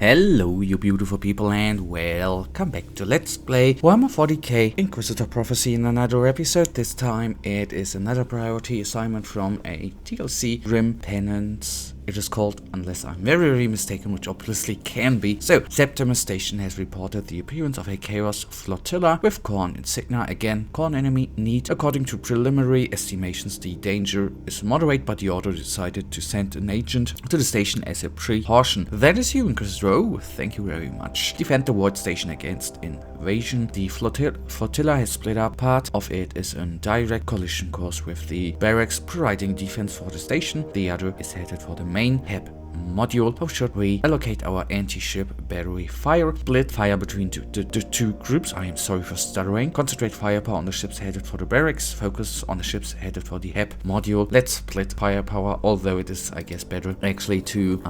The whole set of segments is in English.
Hello you beautiful people and welcome back to Let's Play Warhammer 40k Inquisitor Prophecy in another episode. This time it is another priority assignment from a TLC Grim Penance. It is called, unless I'm very mistaken, which obviously can be. So, Septimus Station has reported the appearance of a Chaos Flotilla with Khorn insignia. Again, Khorn enemy need. According to preliminary estimations, the danger is moderate, but the order decided to send an agent to the station as a precaution. That is you, Inquisitor. Oh, thank you very much. Defend the Void Station against invasion. The flotilla has split up. Part of it is in direct collision course with the barracks, providing defense for the station. The other is headed for the main HEP module. How should we allocate our anti-ship battery fire? Split fire between the two groups. I am sorry for stuttering. Concentrate firepower on the ships headed for the barracks. Focus on the ships headed for the HEP module. Let's split firepower, although it is, I guess, better actually to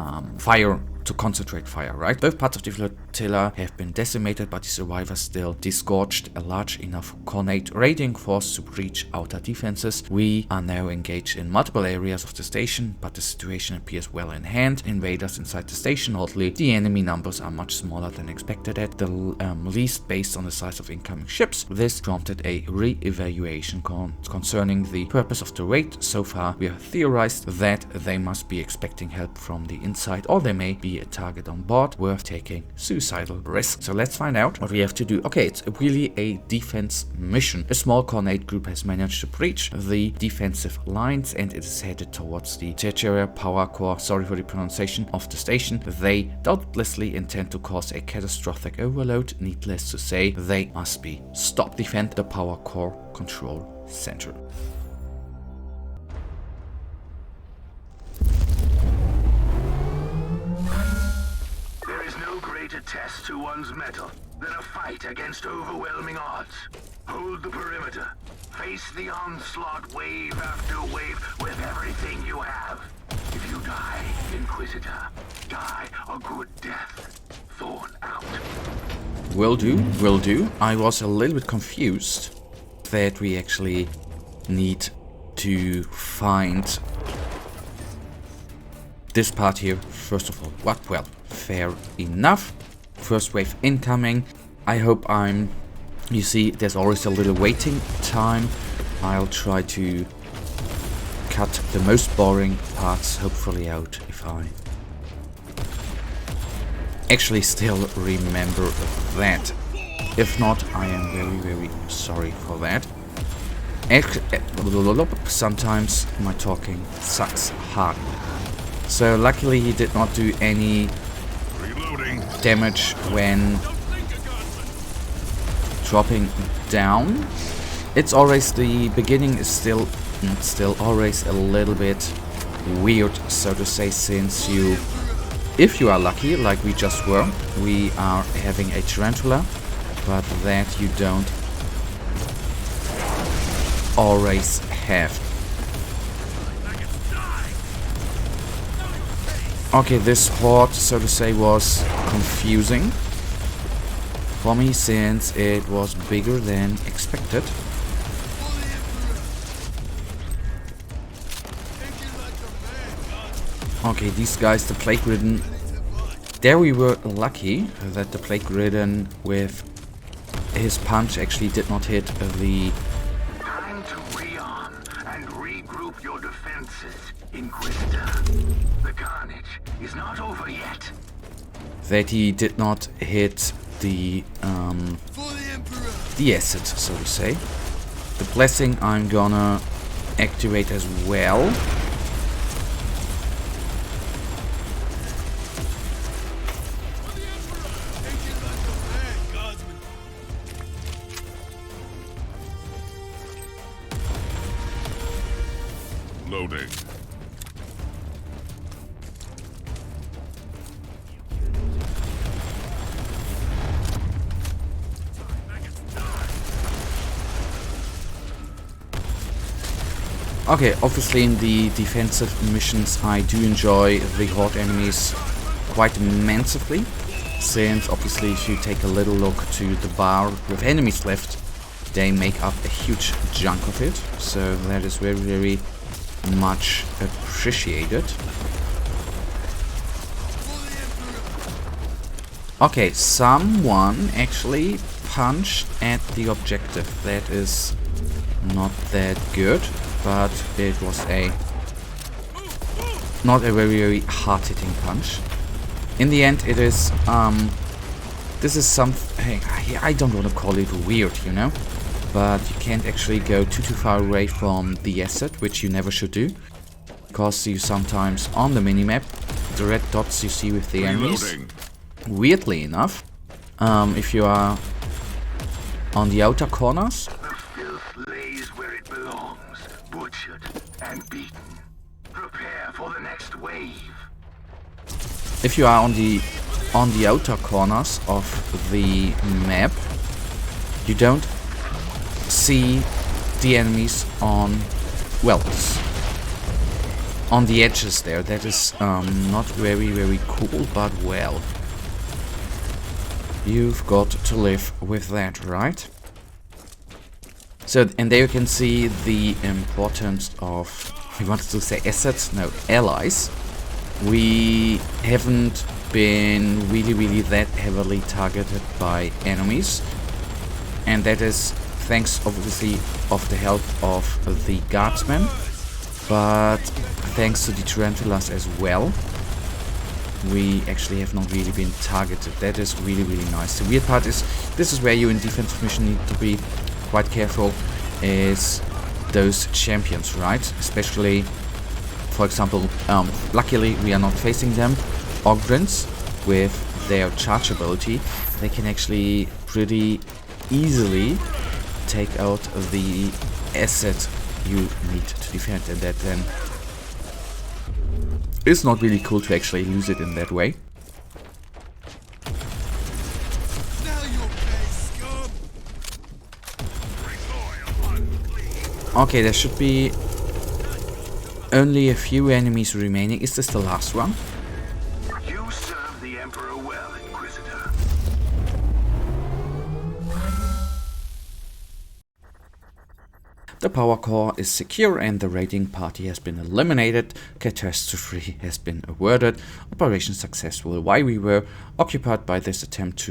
concentrate fire, right? Both parts of the flotilla have been decimated, but the survivors still disgorged a large enough Khornate raiding force to breach outer defenses. We are now engaged in multiple areas of the station, but the situation appears well in hand. Invaders inside the station, oddly, the enemy numbers are much smaller than expected at the least based on the size of incoming ships. This prompted a re-evaluation concerning the purpose of the raid. So far, we have theorized that they must be expecting help from the inside, or they may be a target on board worth taking suicidal risk. So let's find out what we have to do. Okay, it's really a defense mission. A small Khornate group has managed to breach the defensive lines and it is headed towards the tertiary power core, sorry for the pronunciation, of the station. They doubtlessly intend to cause a catastrophic overload. Needless to say, they must be stopped. Defend the power core control center. Test to one's mettle than a fight against overwhelming odds. Hold the perimeter. Face the onslaught wave after wave with everything you have. If you die, Inquisitor, die a good death. Thorn out. Will do. I was a little bit confused that we actually need to find this part here first of all. What? Well, fair enough. First wave incoming. I hope you see, there's always a little waiting time. I'll try to cut the most boring parts hopefully out if I actually still remember that. If not, I am very sorry for that. Sometimes my talking sucks hard. So luckily he did not do any damage when dropping down. It's always, the beginning is still always a little bit weird, so to say, since if you are lucky, like we just were, we are having a tarantula, but that you don't always have. Okay, this horde, so to say, was confusing for me since it was bigger than expected. Okay, these guys, the plague ridden. There we were lucky that the plague ridden with his punch actually did not hit the... Time to rearm and regroup your defenses, Inquisitor. The carnage is not over yet. That he did not hit the asset, so to say. The blessing I'm gonna activate as well. Loading. Okay, obviously in the defensive missions I do enjoy the horde enemies quite immensely, since obviously if you take a little look to the bar with enemies left, they make up a huge chunk of it, so that is very much appreciated. Okay, someone actually punched at the objective. That is not that good, but it was not a very hard-hitting punch. In the end, it is, this is something, I don't want to call it weird, you know? But you can't actually go too far away from the asset, which you never should do. Because you sometimes, on the minimap, the red dots you see with the enemies, weirdly enough, if you are on the outer corners, The filth lays where it belongs, butchered and beaten. Prepare for the next wave. if you are on the outer corners of the map, you don't see the enemies on, well, on the edges there. That is not very cool, but well, you've got to live with that, right? So, and there you can see the importance of, we wanted to say assets, no, allies. We haven't been really that heavily targeted by enemies, and that is thanks obviously of the help of the guardsmen, but thanks to the tarantulas as well. We actually have not really been targeted. That is really nice. The weird part is, this is where you in defensive mission need to be quite careful, is those champions, right? Especially, for example, luckily we are not facing them. Ogryns, with their charge ability, they can actually pretty easily take out the asset you need to defend, and that then is not really cool to actually lose it in that way. Okay, there should be only a few enemies remaining. Is this the last one? You serve the Emperor well, Inquisitor. The power core is secure and the raiding party has been eliminated. Catastrophe has been averted. Operation successful. While we were occupied by this attempt,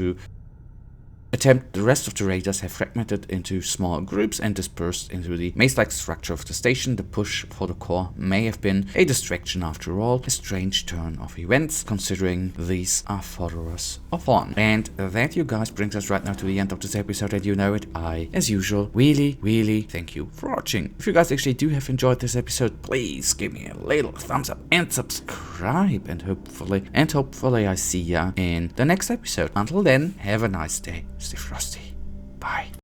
the rest of the raiders have fragmented into small groups and dispersed into the maze-like structure of the station. The push for the core may have been a distraction after all, a strange turn of events, considering these are followers of one. And that, you guys, brings us right now to the end of this episode, and you know it, I, as usual, really thank you for watching. If you guys actually do have enjoyed this episode, please give me a little thumbs up and subscribe, and hopefully I see ya in the next episode. Until then, have a nice day. Stay frosty. Bye.